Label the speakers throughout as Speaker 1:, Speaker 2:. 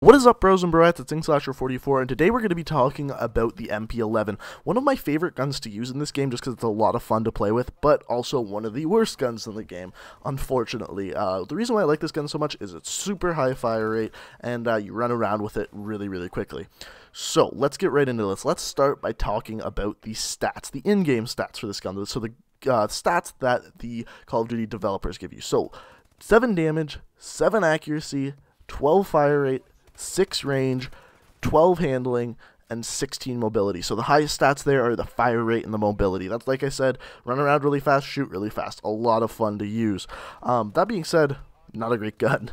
Speaker 1: What is up, bros and broettes? It's InkSlasher44, and today we're going to be talking about the MP11, one of my favorite guns to use in this game just because it's a lot of fun to play with, but also one of the worst guns in the game, unfortunately. The reason why I like this gun so much is it's super high fire rate, and you run around with it really quickly. So, let's get right into this. Let's start by talking about the stats, the in-game stats for this gun, so the stats that the Call of Duty developers give you. So, 7 damage, 7 accuracy, 12 fire rate, 6 range, 12 handling, and 16 mobility. So the highest stats there are the fire rate and the mobility. That's, like I said, run around really fast, shoot really fast. A lot of fun to use. That being said, not a great gun.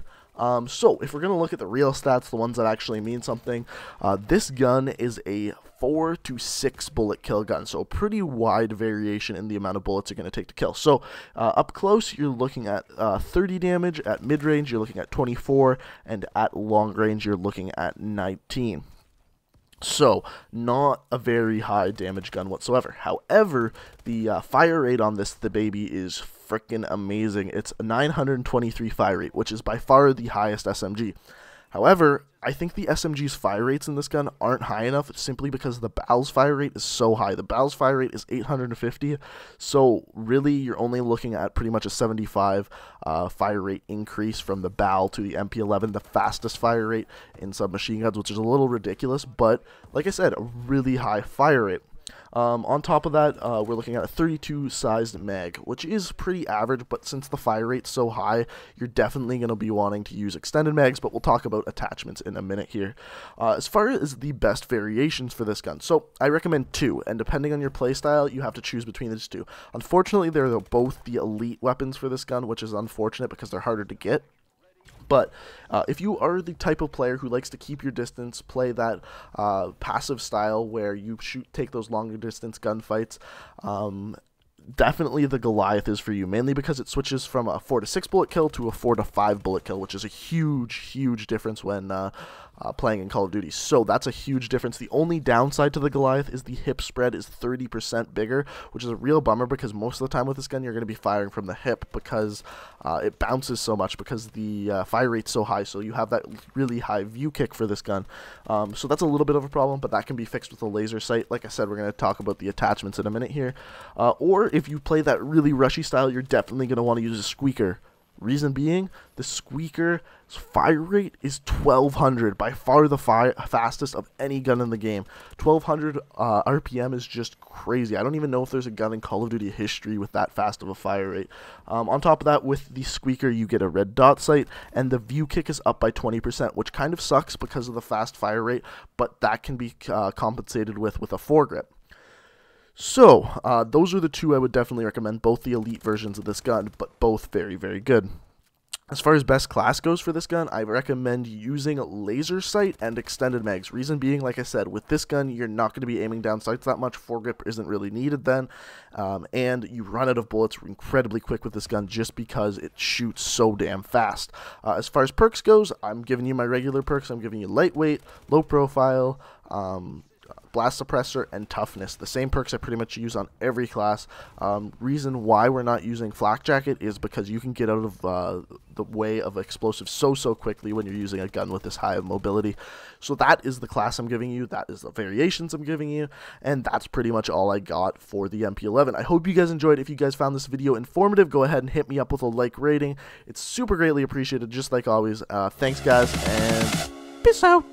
Speaker 1: So if we're going to look at the real stats, the ones that actually mean something, this gun is a 4 to 6 bullet kill gun, so a pretty wide variation in the amount of bullets you're going to take to kill. So up close, you're looking at 30 damage, at mid-range you're looking at 24, and at long range you're looking at 19. So, not a very high damage gun whatsoever. However, the fire rate on the baby is freaking amazing. It's a 923 fire rate, which is by far the highest SMG. However, I think the SMG's fire rates in this gun aren't high enough simply because the BAL's fire rate is so high. The BAL's fire rate is 850, so really you're only looking at pretty much a 75 fire rate increase from the BAL to the MP11, the fastest fire rate in submachine guns, which is a little ridiculous, but like I said, a really high fire rate. On top of that, we're looking at a 32 sized mag, which is pretty average, but since the fire rate's so high, you're definitely going to be wanting to use extended mags, but we'll talk about attachments in a minute here. As far as the best variations for this gun, so I recommend 2, and depending on your playstyle, you have to choose between these 2. Unfortunately, they're both the elite weapons for this gun, which is unfortunate because they're harder to get. But if you are the type of player who likes to keep your distance, play that passive style where you take those longer distance gunfights, definitely the Goliath is for you, mainly because it switches from a 4 to 6 bullet kill to a 4 to 5 bullet kill, which is a huge difference when playing in Call of Duty. So that's a huge difference. The only downside to the Goliath is the hip spread is 30% bigger, which is a real bummer because most of the time with this gun you're going to be firing from the hip because it bounces so much because the fire rate's so high, so you have that really high view kick for this gun. So that's a little bit of a problem, but that can be fixed with a laser sight. Like I said, we're going to talk about the attachments in a minute here. Or if you play that really rushy style, you're definitely going to want to use a squeaker. Reason being, the squeaker's fire rate is 1200, by far the fastest of any gun in the game. 1200 RPM is just crazy. I don't even know if there's a gun in Call of Duty history with that fast of a fire rate. On top of that, with the squeaker, you get a red dot sight, and the view kick is up by 20%, which kind of sucks because of the fast fire rate, but that can be compensated with a foregrip. So, those are the 2 I would definitely recommend, both the elite versions of this gun, but both very good. As far as best class goes for this gun, I recommend using laser sight and extended mags. Reason being, like I said, with this gun, you're not going to be aiming down sights that much. Foregrip isn't really needed then, and you run out of bullets incredibly quick with this gun just because it shoots so damn fast. As far as perks goes, I'm giving you my regular perks. I'm giving you lightweight, low profile, blast suppressor, and toughness. The same perks I pretty much use on every class. Reason why we're not using flak jacket is because you can get out of the way of explosives so quickly when you're using a gun with this high of mobility. So that is the class I'm giving you, that is the variations I'm giving you, and that's pretty much all I got for the MP11. I hope you guys enjoyed. If you guys found this video informative, go ahead and hit me up with a like rating. It's super greatly appreciated, just like always. Thanks guys, and peace out.